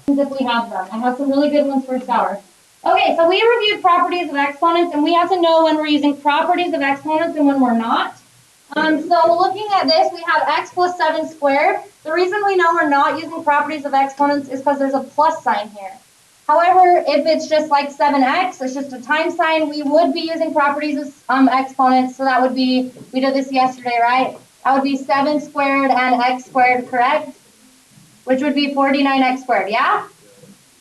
If we have them. I have some really good ones for shower. Okay, so we reviewed properties of exponents, and we have to know when we're using properties of exponents and when we're not. So looking at this, we have x plus 7 squared. The reason we know we're not using properties of exponents is because there's a plus sign here. However, if it's just like 7x, it's just a times sign, we would be using properties of exponents. So that would be, we did this yesterday, right? That would be 7 squared and x squared, correct? Which would be 49x squared, yeah?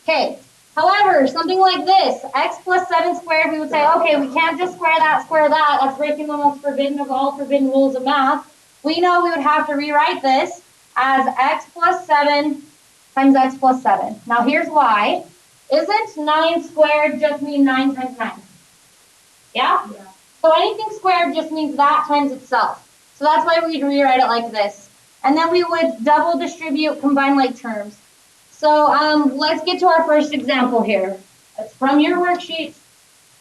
Okay. However, something like this, x plus 7 squared, we would say, okay, we can't just square that. That's breaking the most forbidden of all forbidden rules of math. We know we would have to rewrite this as x plus 7 times x plus 7. Now, here's why. Isn't 9 squared just mean 9 times 9? Yeah? So anything squared just means that times itself. So that's why we'd rewrite it like this. And then we would double distribute combined like terms. So let's get to our first example here. It's from your worksheet,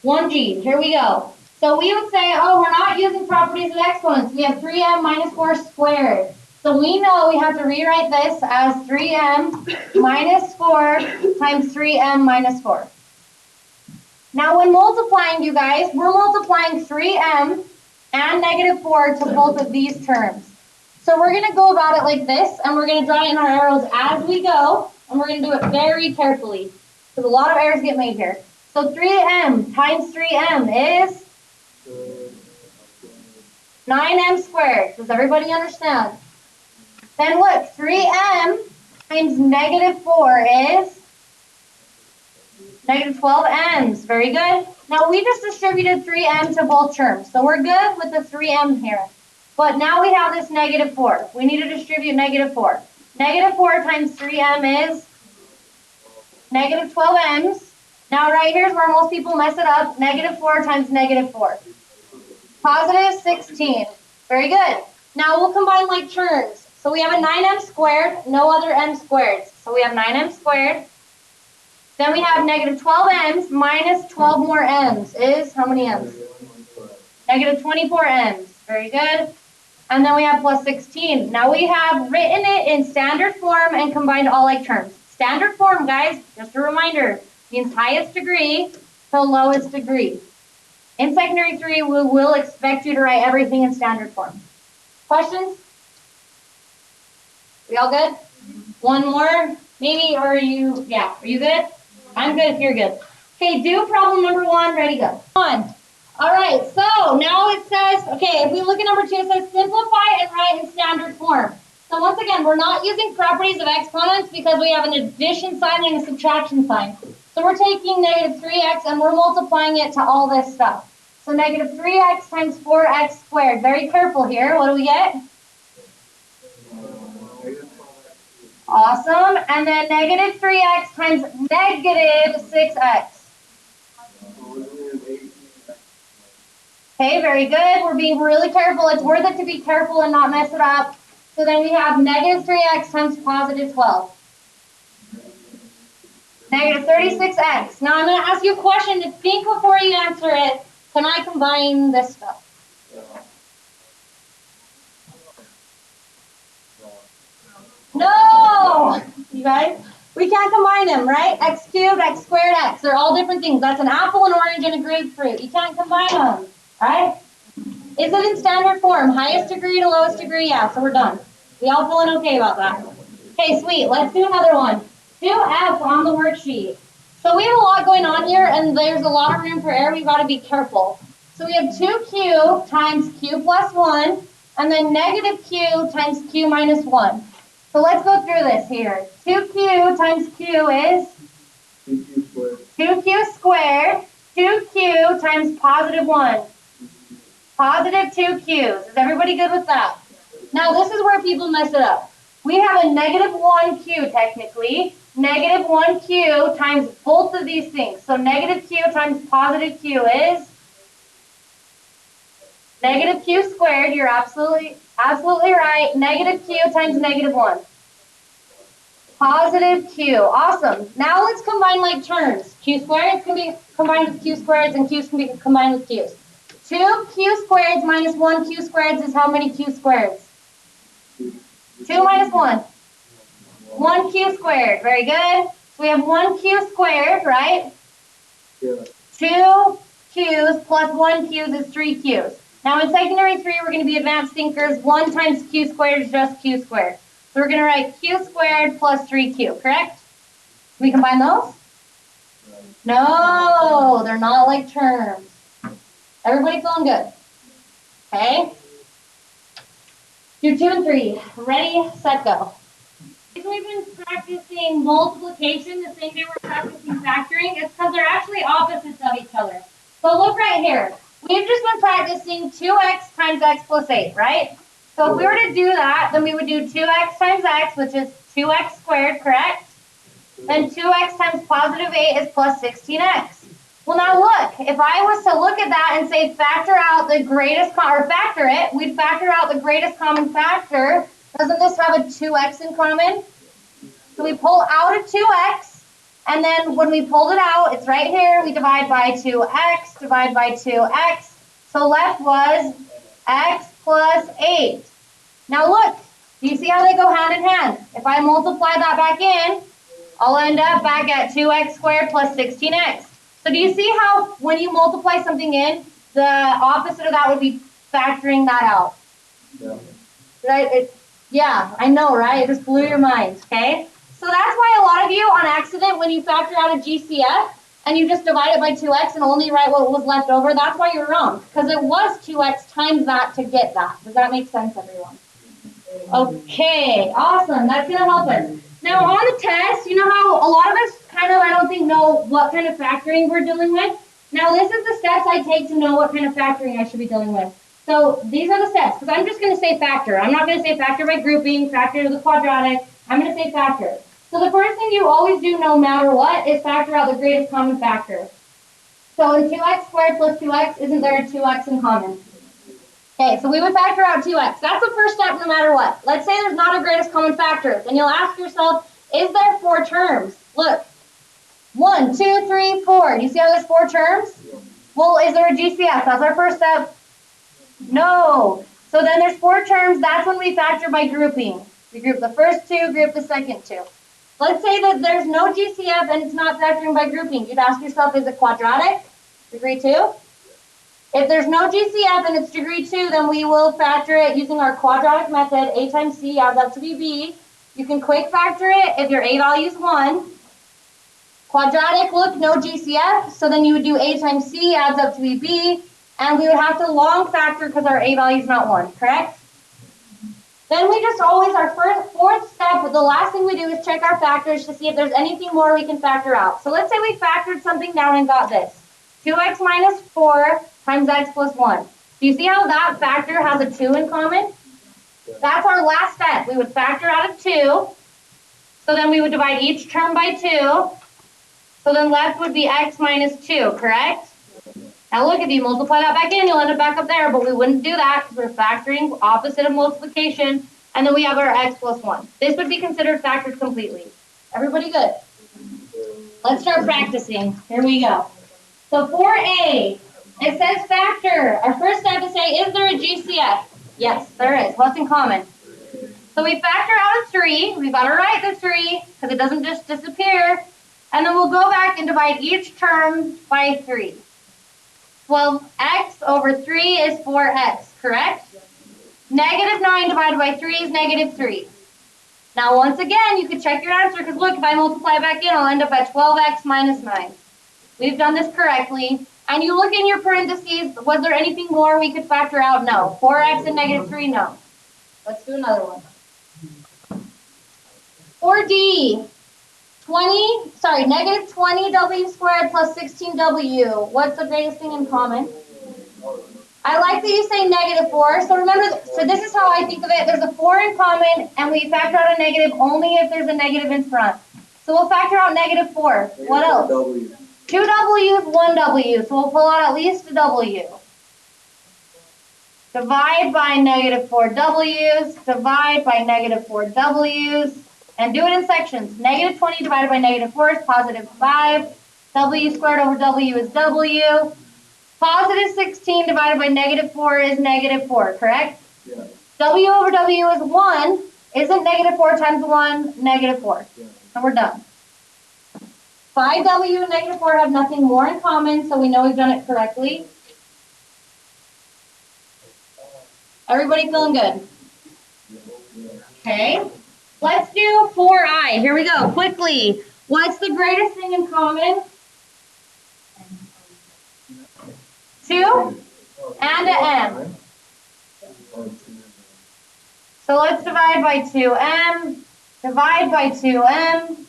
1G. Here we go. So we would say, oh, we're not using properties of exponents. We have 3m minus 4 squared. So we know we have to rewrite this as 3m minus 4 times 3m minus 4. Now when multiplying, you guys, we're multiplying 3m and negative 4 to both of these terms. So we're going to go about it like this, and we're going to draw in our arrows as we go, and we're going to do it very carefully, because a lot of errors get made here. So 3m times 3m is 9m squared. Does everybody understand? Then look, 3m times negative 4 is negative 12m's. Very good. Now we just distributed 3m to both terms, so we're good with the 3m here. But now we have this negative 4. We need to distribute negative 4. Negative 4 times 3m is negative 12m's. Now right here's where most people mess it up. Negative 4 times negative 4. Positive 16. Very good. Now we'll combine like terms. So we have a 9m squared, no other m squareds. So we have 9m squared. Then we have negative 12m's minus 12 more m's is how many m's? Negative 24m's. Very good. And then we have plus 16. Now we have written it in standard form and combined all like terms. Standard form, guys, just a reminder, means highest degree to lowest degree. In secondary 3, we will expect you to write everything in standard form. Questions? We all good? One more, maybe, or are you good? I'm good if you're good. Okay, do problem number 1, ready, go. All right, so now it says, okay, if we look at number 2, it says simplify and write in standard form. So once again, we're not using properties of exponents because we have an addition sign and a subtraction sign. So we're taking negative 3x and we're multiplying it to all this stuff. So negative 3x times 4x squared. Very careful here. What do we get? Awesome. And then negative 3x times negative 6x. Okay, very good. We're being really careful. It's worth it to be careful and not mess it up. So then we have negative 3x times positive 12. Negative 36x. Now I'm going to ask you a question to think before you answer it. Can I combine this stuff? No! You guys, we can't combine them, right? X cubed, x squared, x. They're all different things. That's an apple, an orange, and a grapefruit. You can't combine them, right? Is it in standard form? Highest degree to lowest degree? Yeah, so we're done. We all feeling okay about that? Okay, sweet. Let's do another one. Do F on the worksheet. So we have a lot going on here, and there's a lot of room for error. We've got to be careful. So we have 2q times q plus 1, and then negative q times q minus 1. So let's go through this here. 2q times q is 2q squared. 2q times positive 1. Positive 2q's. Is everybody good with that? Now this is where people mess it up. We have a negative 1q technically. Negative 1q times both of these things. So negative q times positive q is negative q squared. You're absolutely right. Negative q times negative 1. Positive q. Awesome. Now let's combine like terms. Q squareds can be combined with q squareds, and q's can be combined with q's. 2q squareds minus 1q squareds is how many q squareds? 2 minus 1. 1q squared. Very good. So we have 1q squared, right? Yeah. 2 q's plus 1 q's is 3 q's. Now in secondary 3, we're going to be advanced thinkers. 1 times q squared is just q squared. So we're going to write q squared plus 3q, correct? Can we combine those? No, they're not like terms. Everybody feeling good? Okay. Do 2 and 3. Ready, set, go. We've been practicing multiplication the same day we're practicing factoring. It's because they're actually opposites of each other. So look right here. We've just been practicing 2x times x plus 8, right? So if we were to do that, then we would do 2x times x, which is 2x squared, correct? Then 2x times positive 8 is plus 16x. Well, now look, if I was to look at that and say factor out the greatest, or factor it, we'd factor out the greatest common factor. Doesn't this have a 2x in common? So we pull out a 2x, and then when we pulled it out, it's right here. We divide by 2x, divide by 2x. So left was x plus 8. Now look, do you see how they go hand in hand? If I multiply that back in, I'll end up back at 2x squared plus 16x. So do you see how when you multiply something in, the opposite of that would be factoring that out? Yeah. Right? Yeah, I know, right? It just blew your mind, okay? So that's why a lot of you, on accident, when you factor out a GCF, and you just divide it by 2x and only write what was left over, that's why you're wrong. Because it was 2x times that to get that. Does that make sense, everyone? Okay, awesome. That's going to help us. Now, on the test, you know how a lot of us kind of, I don't think, know what kind of factoring we're dealing with? Now, this is the steps I take to know what kind of factoring I should be dealing with. So these are the steps, because I'm just going to say factor. I'm not going to say factor by grouping, factor to the quadratic. I'm going to say factor. So the first thing you always do no matter what is factor out the greatest common factor. So in 2x squared plus 2x, isn't there a 2x in common? Okay, so we would factor out 2x. That's the first step no matter what. Let's say there's not a greatest common factor. Then you'll ask yourself, is there 4 terms? Look, 1, 2, 3, 4. You see how there's 4 terms? Well, is there a GCF? That's our first step. No. So then there's 4 terms. That's when we factor by grouping. We group the first 2, group the second 2. Let's say that there's no GCF and it's not factoring by grouping. You'd ask yourself, is it quadratic? Degree 2? If there's no GCF and it's degree 2, then we will factor it using our quadratic method. A times C adds up to be B. You can quick factor it if your A value is 1. Quadratic, look, no GCF. So then you would do A times C adds up to be B. And we would have to long factor because our A value is not 1, correct? Then we just always, our fourth step, the last thing we do is check our factors to see if there's anything more we can factor out. So let's say we factored something down and got this. 2x minus 4 times x plus 1. Do you see how that factor has a 2 in common? That's our last step. We would factor out of 2. So then we would divide each term by 2. So then left would be x minus 2, correct? Now look, if you multiply that back in, you'll end up back up there, but we wouldn't do that because we're factoring opposite of multiplication, and then we have our x plus 1. This would be considered factored completely. Everybody good? Let's start practicing. Here we go. So for A, it says factor. Our first step is say, is there a GCF? Yes, there is. What's in common? So we factor out of 3. We've got to write the 3 because it doesn't just disappear. And then we'll go back and divide each term by 3. 12x over 3 is 4x, correct? Negative 9 divided by 3 is negative 3. Now, once again, you could check your answer because look, if I multiply back in, I'll end up at 12x minus 9. We've done this correctly. And you look in your parentheses, was there anything more we could factor out? No. 4x and negative 3, no. Let's do another one. 4D. Negative 20w squared plus 16w. What's the greatest thing in common? I like that you say negative 4. So remember, so this is how I think of it. There's a 4 in common, and we factor out a negative only if there's a negative in front. So we'll factor out negative 4. What else? 2 w's, 1 w. So we'll pull out at least a w. Divide by negative 4 w's. Divide by negative 4 w's. And do it in sections. Negative 20 divided by negative 4 is positive 5. W squared over w is w. Positive 16 divided by negative 4 is negative 4, correct? Yeah. W over w is 1. Isn't negative 4 times 1 negative 4? Yeah. And we're done. 5w and negative 4 have nothing more in common, so we know we've done it correctly. Everybody feeling good? Okay. Let's do 4i. Here we go. Quickly. What's the greatest thing in common? 2 and an m. So let's divide by 2m, divide by 2m,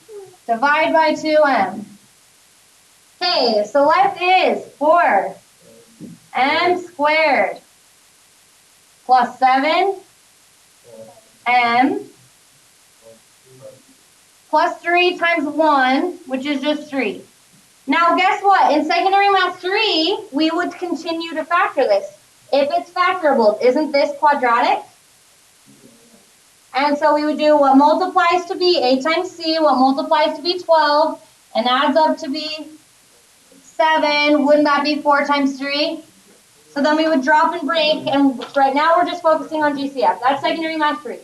divide by 2m. Okay, so left is 4m squared plus 7m plus 3 times 1, which is just 3. Now guess what? In secondary math 3, we would continue to factor this. If it's factorable, isn't this quadratic? And so we would do what multiplies to be a times c, what multiplies to be 12, and adds up to be 7. Wouldn't that be 4 times 3? So then we would drop and break, and right now we're just focusing on GCF. That's secondary math 3.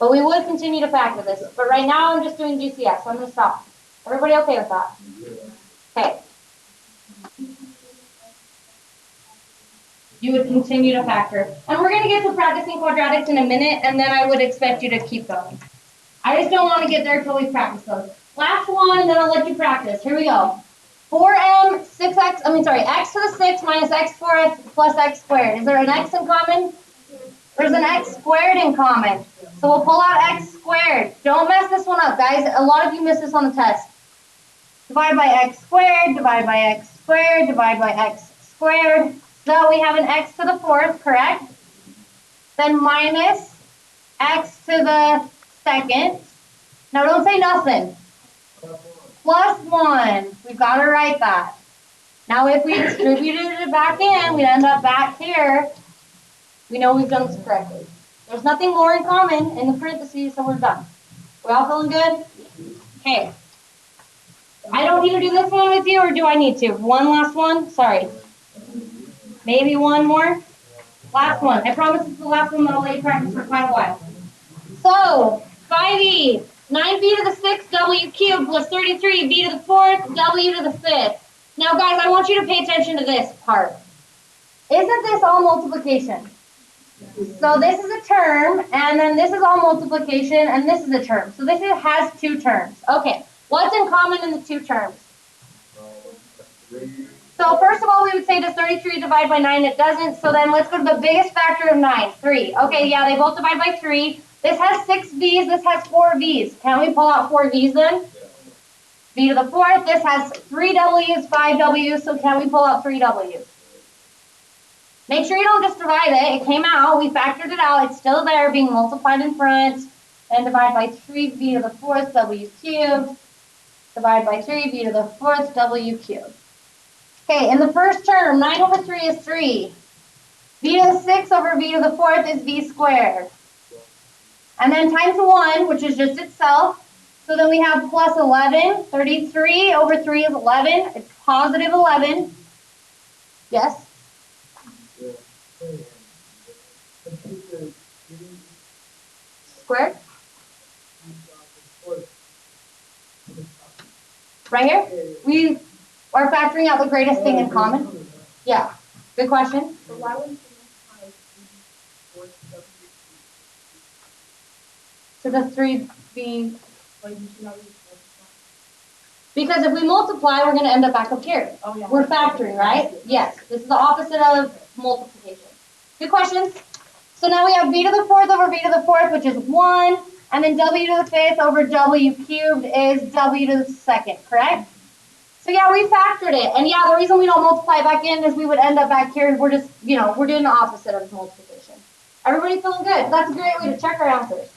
But we would continue to factor this. But right now I'm just doing GCF, so I'm going to stop. Everybody okay with that? Okay. You would continue to factor. And we're going to get to practicing quadratics in a minute, and then I would expect you to keep going. I just don't want to get there until we practice those. Last one, and then I'll let you practice. Here we go. 4m, x to the 6 minus x fourth plus x squared. Is there an x in common? There's an x squared in common. So we'll pull out x squared. Don't mess this one up, guys. A lot of you miss this on the test. Divide by x squared, divide by x squared, divide by x squared. So we have an x to the 4th, correct? Then minus x to the 2nd. Now don't say nothing. Plus 1. We've got to write that. Now if we distributed it back in, we'd end up back here. We know we've done this correctly. There's nothing more in common in the parentheses, so we're done. We all feeling good? Okay. I don't need to do this one with you, or do I need to? One last one? Sorry. Maybe one more? Last one. I promise it's the last one that I'll let you practice for quite a while. So, 5e, 9b to the 6th, w cubed, plus 33, b to the 4th, w to the 5th. Now, guys, I want you to pay attention to this part. Isn't this all multiplication? So this is a term, and then this is all multiplication, and this is a term. So this has 2 terms. Okay, what's in common in the 2 terms? So first of all, we would say, does 33 divide by 9? It doesn't. So then let's go to the biggest factor of 9, 3. Okay, yeah, they both divide by 3. This has 6 v's, this has 4 v's. Can we pull out 4 v's then? B to the 4th, this has 3 w's, 5 w's, so can we pull out 3 w's? Make sure you don't just divide it. It came out, we factored it out, it's still there being multiplied in front. And divide by 3b to the 4th, w cubed. Divide by 3b to the 4th, w cubed. Okay, in the first term, 9 over 3 is 3. B to the 6 over b to the 4th is b squared. And then times 1, which is just itself. So then we have plus 11. 33 over 3 is 11. It's positive 11. Yes? Squared? Right here? We are factoring out the greatest thing in common. Yeah. Good question. So the 3 being... Because if we multiply, we're going to end up back up here. Oh, yeah. We're factoring, right? Yes. This is the opposite of multiplication. Good questions. So now we have b to the 4th over b to the 4th, which is 1. And then w to the 5th over w cubed is w to the 2nd, correct? So yeah, we factored it. And yeah, the reason we don't multiply back in is we would end up back here. We're just, we're doing the opposite of multiplication. Everybody feeling good? That's a great way to check our answers.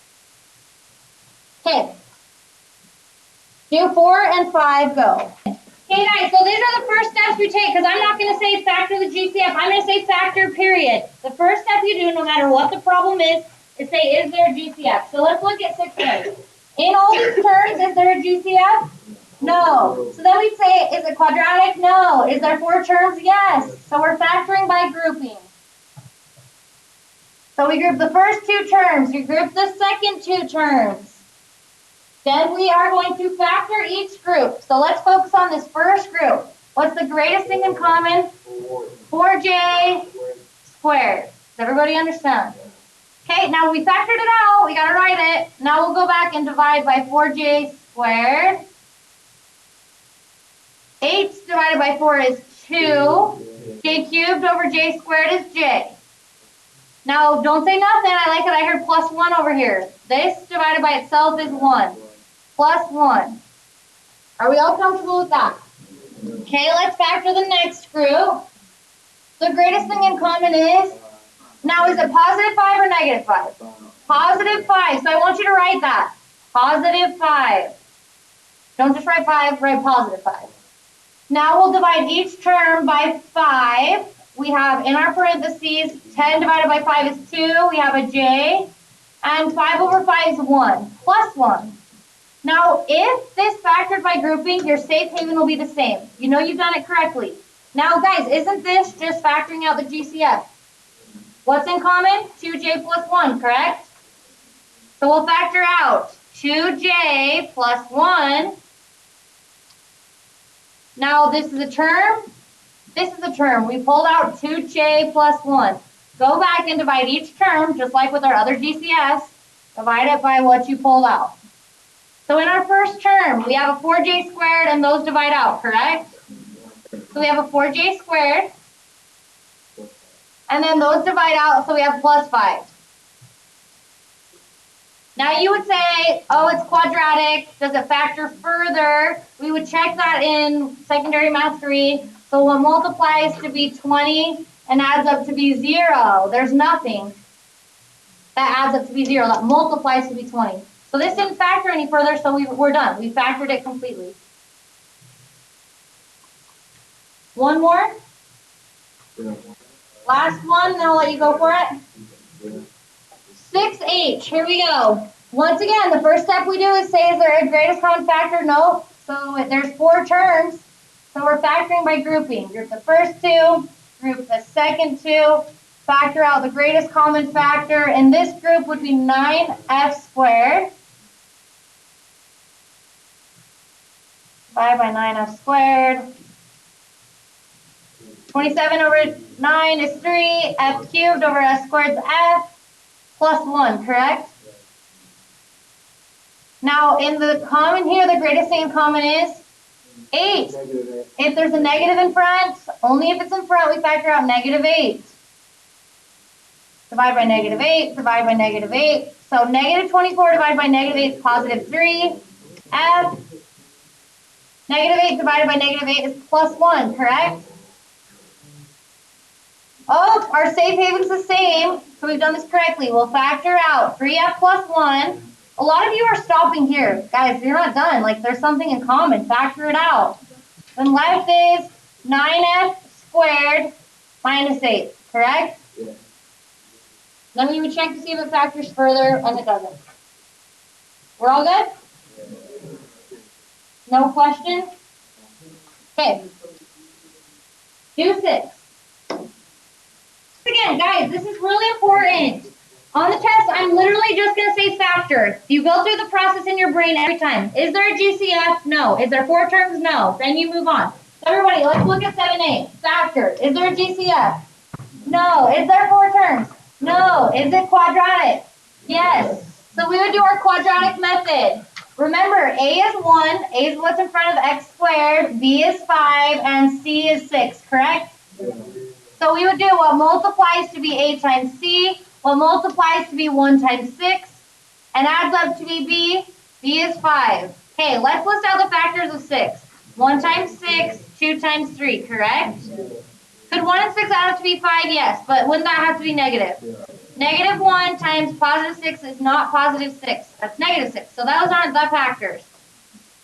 Okay. Do 4 and 5, go. Okay guys, so these are the first steps we take, because I'm not going to say factor the GCF. I'm going to say factor, period. The first step you do, no matter what the problem is say, is there a GCF? So let's look at 6 terms. In all these terms, is there a GCF? No. So then we'd say, is it quadratic? No. Is there 4 terms? Yes. So we're factoring by grouping. So we group the first 2 terms. We group the second 2 terms. Then we are going to factor each group. So let's focus on this first group. What's the greatest thing in common? 4j squared. Does everybody understand? Okay, now we factored it out. We got to write it. Now we'll go back and divide by 4j squared. 8 divided by 4 is 2. J cubed over j squared is j. Now, don't say nothing. I like it. I heard plus 1 over here. This divided by itself is 1. Plus 1. Are we all comfortable with that? Okay, let's factor the next group. The greatest thing in common is, now is it positive 5 or negative 5? Positive 5. So I want you to write that. Positive 5. Don't just write 5, write positive 5. Now we'll divide each term by 5. We have in our parentheses, 10 divided by 5 is 2. We have a j. And 5 over 5 is 1. Plus 1. Now, if this factored by grouping, your safe haven will be the same. You know you've done it correctly. Now, guys, isn't this just factoring out the GCF? What's in common? 2j plus 1, correct? So we'll factor out 2j plus 1. Now, this is a term. This is a term. We pulled out 2j plus 1. Go back and divide each term, just like with our other GCFs. Divide it by what you pulled out. So in our first term, we have a 4j squared, and those divide out, correct? So we have a 4j squared. And then those divide out, so we have plus 5. Now you would say, oh, it's quadratic. Does it factor further? We would check that in secondary math 3. So what multiplies to be 20 and adds up to be 0? There's nothing that adds up to be 0. That multiplies to be 20. So this didn't factor any further, so we're done. We factored it completely. One more? Last one, then I'll let you go for it. 6h, here we go. Once again, the first step we do is say, is there a greatest common factor? No. So there's 4 terms. So we're factoring by grouping. Group the first 2, group the second 2, factor out the greatest common factor. In this group would be 9f squared. Divide by 9f squared. 27 over 9 is 3. F cubed over s squared is f. Plus 1, correct? Now, in the common here, the greatest thing in common is 8. If there's a negative in front, only if it's in front, we factor out negative 8. Divide by negative 8, divide by negative 8. So negative 24 divided by negative 8 is positive 3. F. Negative 8 divided by negative 8 is plus 1, correct? Oh, our safe haven's the same, so we've done this correctly. We'll factor out 3f plus 1. A lot of you are stopping here. Guys, you're not done. Like, there's something in common. Factor it out. Then left is 9f squared minus 8, correct? Yeah. Then we would check to see if it factors further, and it doesn't. We're all good? No questions? Okay. Do 6. Again, guys, this is really important. On the test, I'm literally just going to say factor. You go through the process in your brain every time. Is there a GCF? No. Is there 4 terms? No. Then you move on. Everybody, let's look at 7a. Factor. Is there a GCF? No. Is there 4 terms? No. Is it quadratic? Yes. So we would do our quadratic method. Remember, a is 1. A is what's in front of x squared. B is 5. And c is 6, correct? So we would do what multiplies to be a times c, what multiplies to be 1 times 6, and adds up to be b. B is 5. Okay, let's list out the factors of 6. 1 times 6, 2 times 3, correct? Could 1 and 6 add up to be 5? Yes, but wouldn't that have to be negative? Negative 1 times positive 6 is not positive 6. That's negative 6. So those aren't the factors.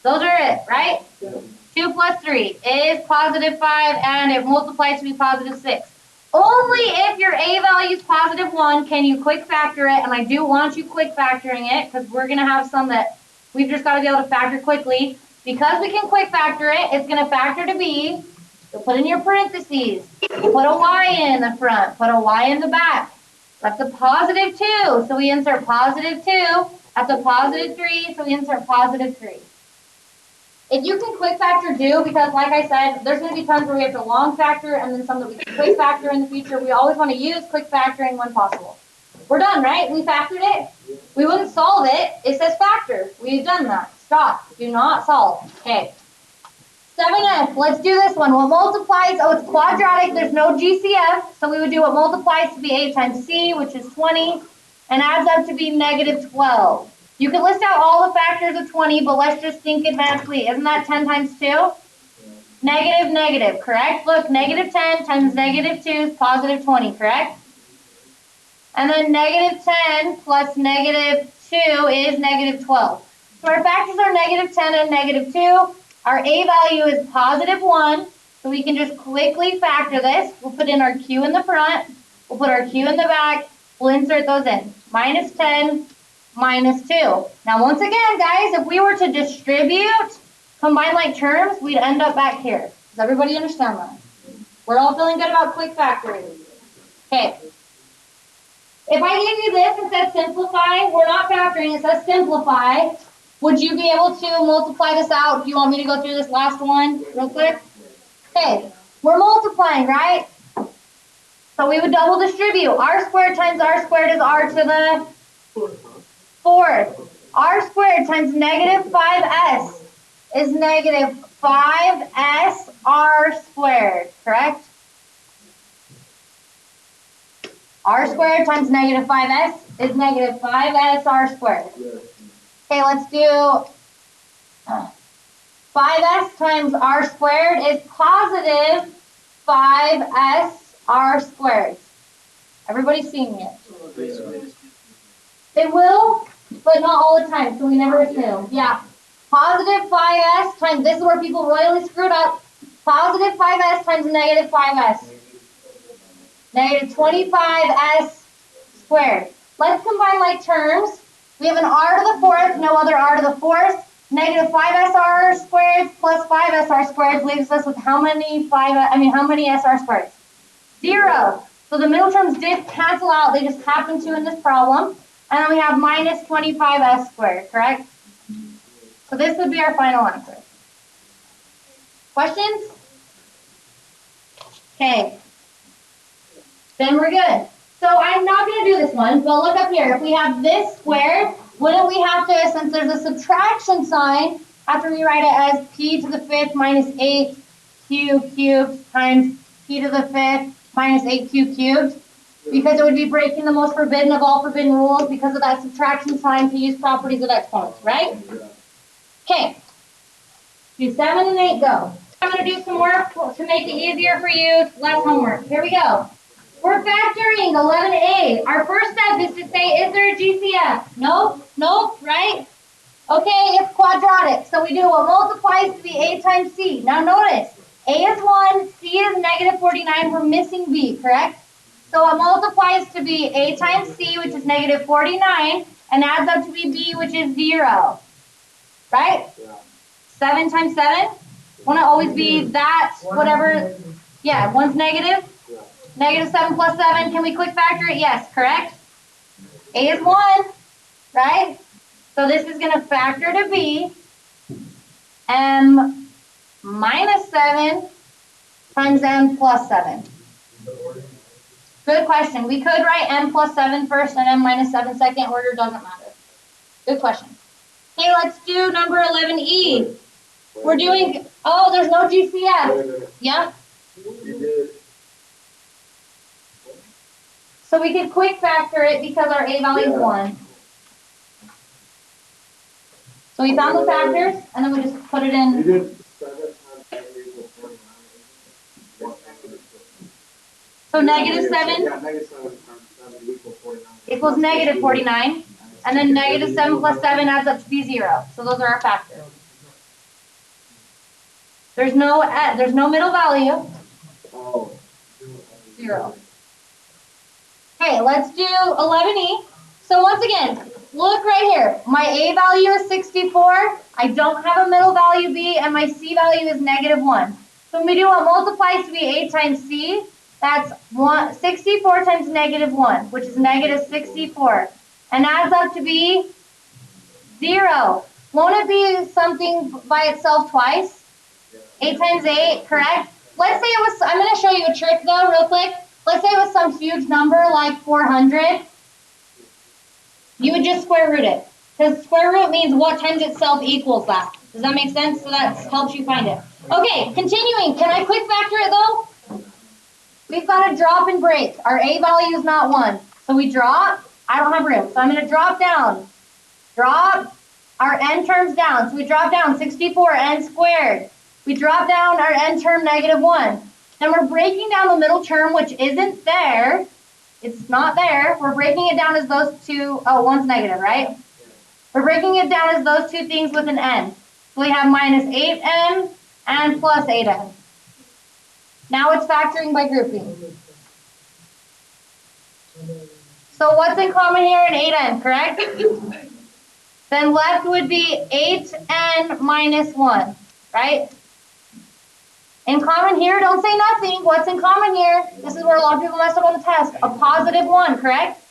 Those are it, right? 2 plus 3 is positive 5, and it multiplies to be positive 6. Only if your A value is positive 1 can you quick factor it, and I do want you quick factoring it because we're going to have some that we've just got to be able to factor quickly. Because we can quick factor it, it's going to factor to B. You'll put in your parentheses. Put a Y in the front. Put a Y in the back. That's a positive 2, so we insert positive 2. That's a positive 3, so we insert positive 3. If you can quick factor, do, because like I said, there's going to be times where we have to long factor and then some that we can quick factor in the future. We always want to use quick factoring when possible. We're done, right? We factored it. We wouldn't solve it. It says factor. We've done that. Stop. Do not solve. Okay. 7F. Let's do this one. What multiplies? Oh, it's quadratic. There's no GCF. So we would do what multiplies to be a times c, which is 20, and adds up to be negative 12. You can list out all the factors of 20, but let's just think advancedly. Isn't that 10 times 2? Negative, negative, correct? Look, negative 10 times negative 2 is positive 20, correct? And then negative 10 plus negative 2 is negative 12. So our factors are negative 10 and negative 2. Our a value is positive 1, so we can just quickly factor this. We'll put in our q in the front. We'll put our q in the back. We'll insert those in. Minus 10, minus 2. Now, once again, guys, if we were to distribute combined like terms, we'd end up back here. Does everybody understand that? We're all feeling good about quick factoring. Okay. If I gave you this and said simplify, we're not factoring, it says simplify. Would you be able to multiply this out? Do you want me to go through this last one real quick? Okay, we're multiplying, right? So we would double distribute. R squared times R squared is R to the fourth. R squared times negative 5s is negative 5s R squared, correct? R squared times negative 5s is negative 5s R squared. Okay, let's do 5s times R squared is positive 5s R squared. Everybody's seeing it. It will, but not all the time, so we never assume. Yeah. Positive 5s times, this is where people royally screwed up. Positive 5s times negative 5s. Negative 25s squared. Let's combine like terms. We have an r to the fourth, no other r to the fourth. Negative 5sr squared plus 5sr squared leaves us with how many how many sr squared? 0. So the middle terms did cancel out. They just happen to in this problem. And then we have minus 25s squared, correct? So this would be our final answer. Questions? Okay. Then we're good. So I'm not going to do this one, but look up here. If we have this squared, wouldn't we have to, since there's a subtraction sign, have to rewrite it as p to the fifth minus 8q cubed times p to the fifth minus 8q cubed? Because it would be breaking the most forbidden of all forbidden rules because of that subtraction sign to use properties of exponents, right? Okay. Do 7 and 8, go. I'm going to do some work to make it easier for you, less homework. Here we go. We're factoring 11a. Our first step is to say, is there a GCF? Nope, nope, right? Okay, it's quadratic. So we do what multiplies to be a times c. Now notice, a is 1, c is negative 49. We're missing b, correct? So it multiplies to be a times c, which is negative 49, and adds up to be b, which is 0. Right? Yeah. 7 times 7? Won't it always be that, whatever? Yeah, one's negative. Yeah. Negative 7 plus 7. Can we quick factor it? Yes, correct? A is 1, right? So this is going to factor to be m minus 7 times m plus 7. Good question. We could write m plus 7 first and m minus 7 second. Order doesn't matter. Good question. Okay, let's do number 11e. We're doing, oh, there's no GCF. Yeah? So we could quick factor it because our a value is 1. So we found the factors, and then we just put it in. So negative 7 equals negative 49. And then negative 7 plus 7 adds up to be 0. So those are our factors. There's no middle value. 0. Okay, let's do 11e. So once again, look right here. My a value is 64. I don't have a middle value b, and my c value is negative 1. So when we do what multiplies to be a times c, that's 64 times negative 1, which is negative 64. And adds up to be 0. Won't it be something by itself twice? 8 times 8, correct? Let's say it was, I'm going to show you a trick though, real quick. Let's say it was some huge number like 400. You would just square root it. Because square root means what times itself equals that. Does that make sense? So that helps you find it. Okay, continuing. Can I quick factor it though? We've got to drop and break. Our A value is not 1. So we drop. I don't have room. So I'm going to drop down. Drop our n terms down. So we drop down 64 n squared. We drop down our n term -1. Then we're breaking down the middle term, which isn't there. It's not there. We're breaking it down as those two. Oh, 1's negative, right? We're breaking it down as those two things with an n. So we have minus 8n and plus 8n. Now it's factoring by grouping. So what's in common here in 8n, correct? Then left would be 8n minus 1, right? In common here, don't say nothing. What's in common here? This is where a lot of people mess up on the test. A positive 1, correct?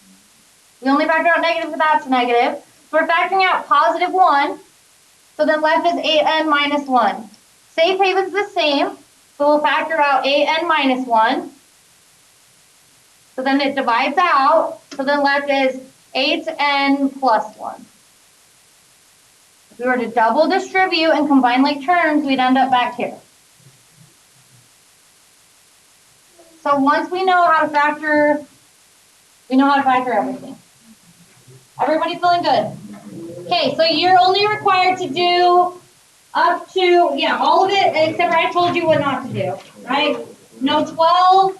We only factor out negative if that's negative. So we're factoring out positive 1. So then left is 8n minus 1. Safe haven's the same. So we'll factor out 8n minus 1. So then it divides out. So then left is 8n plus 1. If we were to double distribute and combine like terms, we'd end up back here. So once we know how to factor, we know how to factor everything. Everybody feeling good? Okay, so you're only required to do up to, all of it, except for I told you what not to do, right? No 12,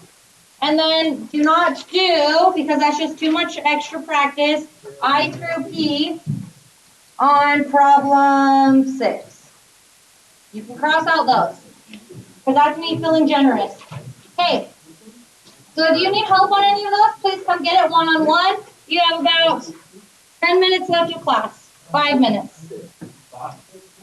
and then do not do, because that's just too much extra practice, I through P on problem 6. You can cross out those, because that's me feeling generous. Okay, so if you need help on any of those, please come get it one-on-one. You have about 10 minutes left of class, 5 minutes.